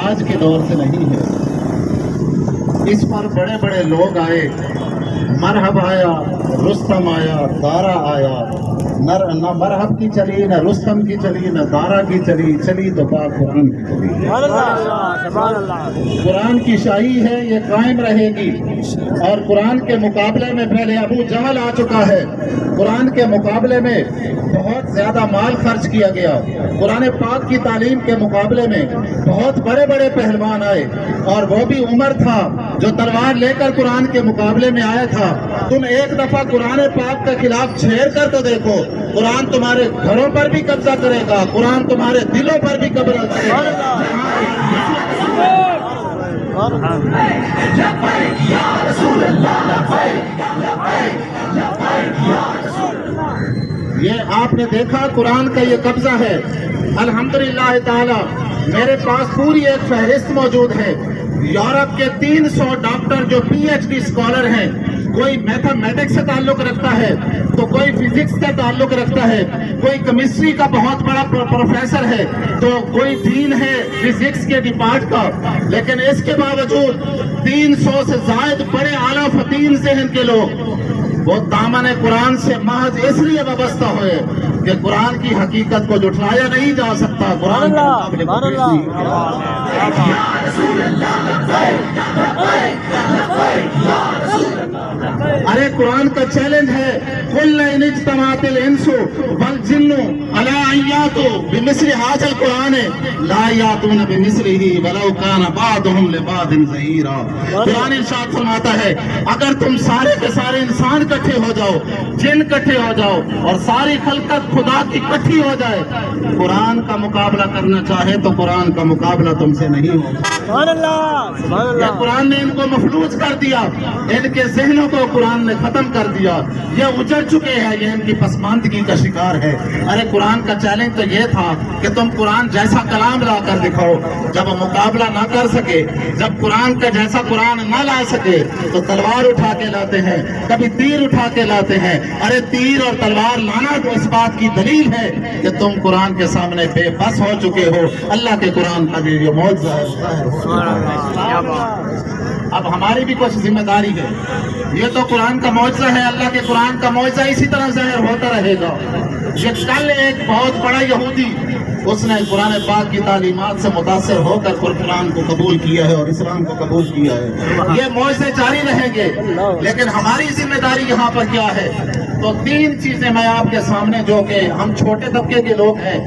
آج کے دور سے نہیں ہے۔ اس پر بڑے بڑے لوگ آئے، مرحب آیا، رستم آیا، دارا آیا، نہ مرحب کی چلی، نہ رستم کی چلی، نہ دارا کی چلی، چلی تو پاک قرآن کی چلی۔ قرآن کی شاہی ہے، یہ قائم رہے گی، اور قرآن کے مقابلے میں پہلے ابو جہل آ چکا ہے، قرآن کے مقابلے میں بہت زیادہ مال خرچ کیا گیا، قرآن پاک کی تعلیم کے مقابلے میں بہت بڑے بڑے پہلوان آئے، اور وہ بھی عمر تھا جو تلوار لے کر قرآن کے مقابلے میں آیا تھا۔ تم ایک دفعہ قرآن پاک کے خلاف چھیڑ کر تو دیکھو، قرآن تمہارے گھروں پر بھی قبضہ کرے گا، قرآن تمہارے دلوں پر بھی قبضہ کرے گا۔ یہ آپ نے دیکھا قرآن کا یہ قبضہ ہے۔ الحمدللہ تعالی میرے پاس پوری ایک فہرست موجود ہے۔ یورپ کے 300 ڈاکٹر جو پی ایچ ڈی اسکالر ہیں، کوئی میتھمیٹکس سے تعلق رکھتا ہے تو کوئی فزکس سے تعلق رکھتا ہے، کوئی کیمسٹری کا بہت بڑا پروفیسر ہے تو کوئی ڈین ہے فزکس کے ڈپارٹ کا، لیکن اس کے باوجود 300 سے زائد بڑے اعلیٰ فتیم ذہن کے لوگ وہ دامن قرآن سے محض اس لیے وابستہ ہوئے کہ قرآن کی حقیقت کو جھٹلایا نہیں جا سکتا، قرآن کے مقابلے کو پیش نہیں کیا۔ ارے قرآن کا چیلنج ہے، قُلْ إِنِ اجْتَمَعَتِ الْإِنسُ وَالْجِنُّ عَلَىٰ أَن يَأْتُوا بِمِثْلِ هَٰذَا الْقُرْآنِ لَا يَأْتُونَ بِمِثْلِهِ وَلَوْ كَانَ بَعْضُهُمْ لِبَعْضٍ ظَهِيرًا۔ قرآن ارشاد فرماتا ہے اگر تم سارے کے سارے انسان اکٹھے ہو جاؤ، جن اکٹھے ہو جاؤ، اور ساری خلقت خدا کی اکٹھی ہو جائے، قرآن کا مقابلہ کرنا چاہے تو قرآن کا مقابلہ تم سے نہیں ہوگا۔ سبحان اللہ، یہ قرآن نے ان کو مفلوج کر دیا، ان کے ذہنوں کو قرآن نے ختم کر دیا، یہ اجڑ چکے ہیں، یہ ان کی پسماندگی کا شکار ہے۔ ارے قرآن کا چیلنج تو یہ تھا کہ تم قرآن جیسا کلام لا کر دکھاؤ۔ جب مقابلہ نہ کر سکے، جب قرآن کا جیسا قرآن نہ لا سکے تو تلوار اٹھا کے لاتے ہیں، کبھی تیر اٹھا کے لاتے ہیں۔ ارے تیر اور تلوار لانا تو اس بات کی دلیل ہے کہ تم قرآن کے سامنے بے بس ہو چکے ہو۔ اللہ کے قرآن کا یہ معجزہ ہے۔ اب ہماری بھی کچھ ذمہ داری ہے، یہ تو قرآن کا معجزہ ہے، اللہ کے قرآن کا معجزہ اسی طرح ظاہر ہوتا رہے گا۔ یہ کل ایک بہت بڑا یہودی، اس نے قرآن پاک کی تعلیمات سے متاثر ہو کر قرآن کو قبول کیا ہے اور اسلام کو قبول کیا ہے۔ یہ معجزے جاری رہیں گے، لیکن ہماری ذمہ داری یہاں پر کیا ہے؟ تو 3 چیزیں میں آپ کے سامنے، جو کہ ہم چھوٹے طبقے کے لوگ ہیں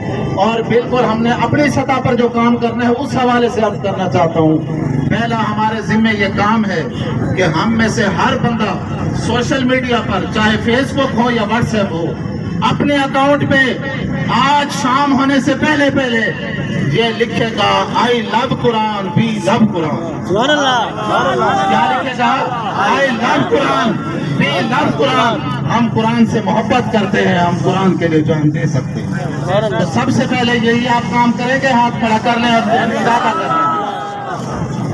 اور بالکل ہم نے اپنی سطح پر جو کام کرنا ہے اس حوالے سے عرض کرنا چاہتا ہوں۔ پہلا ہمارے ذمہ یہ کام ہے کہ ہم میں سے ہر بندہ سوشل میڈیا پر، چاہے فیس بک ہو یا واٹس ایپ ہو، اپنے اکاؤنٹ پہ آج شام ہونے سے پہلے یہ لکھے گا I love Quran, we love قرآن۔ سبحان اللہ، کیا لکھے گا؟ I love Quran, we love قرآن۔ ہم قرآن سے محبت کرتے ہیں، ہم قرآن کے لیے جان دے سکتے ہیں۔ تو سب سے پہلے یہی آپ کام کریں گے، ہاتھ کھڑا کر لیں اور زیادہ کر لیں۔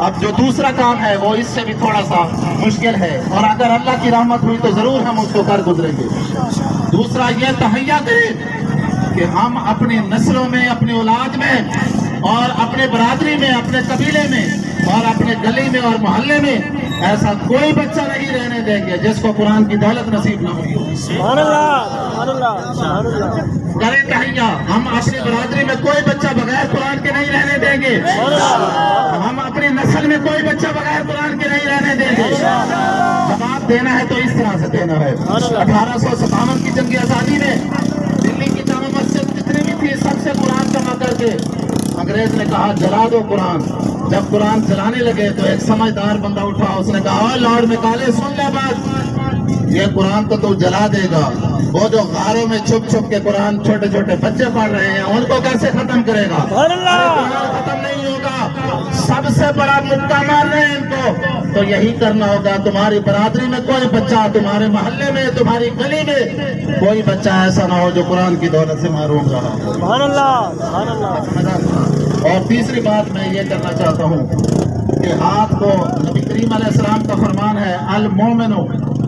اب جو دوسرا کام ہے وہ اس سے بھی تھوڑا سا مشکل ہے، اور اگر اللہ کی رحمت ہوئی تو ضرور ہم اس کو کر گزریں گے۔ دوسرا یہ تہیا کریں کہ ہم اپنی نسلوں میں، اپنی اولاد میں، اور اپنے برادری میں، اپنے قبیلے میں، اور اپنے گلی میں اور محلے میں ایسا کوئی بچہ نہیں رہنے دیں گے جس کو قرآن کی دولت نصیب نہ ہوئی۔ سبحان اللہ، سبحان اللہ، سبحان اللہ۔ کریں تہیا، ہم اپنی برادری میں کوئی بچہ بغیر قرآن کے نہیں رہنے دیں گے، ہم اپنی نسل میں کوئی بچہ بغیر قرآن کے نہیں رہنے دیں گے۔ جواب دینا ہے تو اس طرح سے دینا ہے۔ 1857 کی جنگ آزادی میں دلی کی جامع مسجد جتنی بھی تھی سب سے قرآن جمع کر کے انگریز نے کہا جلا دو قرآن۔ جب قرآن جلانے لگے تو ایک سمجھدار بندہ اٹھا، اس نے کہا لارڈ مکالے سن لے بات، یہ قرآن تو جلا دے گا، وہ جو غاروں میں چھپ چھپ کے قرآن چھوٹے چھوٹے بچے پڑھ رہے ہیں ان کو کیسے ختم کرے گا؟ قرآن ختم نہیں ہوگا، سب سے بڑا مکہ مارنا ہے ان کو، تو یہی کرنا ہوگا۔ تمہاری برادری میں کوئی بچہ، تمہارے محلے میں، تمہاری گلی میں کوئی بچہ ایسا نہ ہو جو قرآن کی دولت سے محروم رہا ہو۔ سبحان اللہ، سبحان اللہ۔ اور تیسری بات میں یہ کرنا چاہتا ہوں کہ ہاتھ کو، نبی کریم علیہ السلام کا فرمان ہے المومن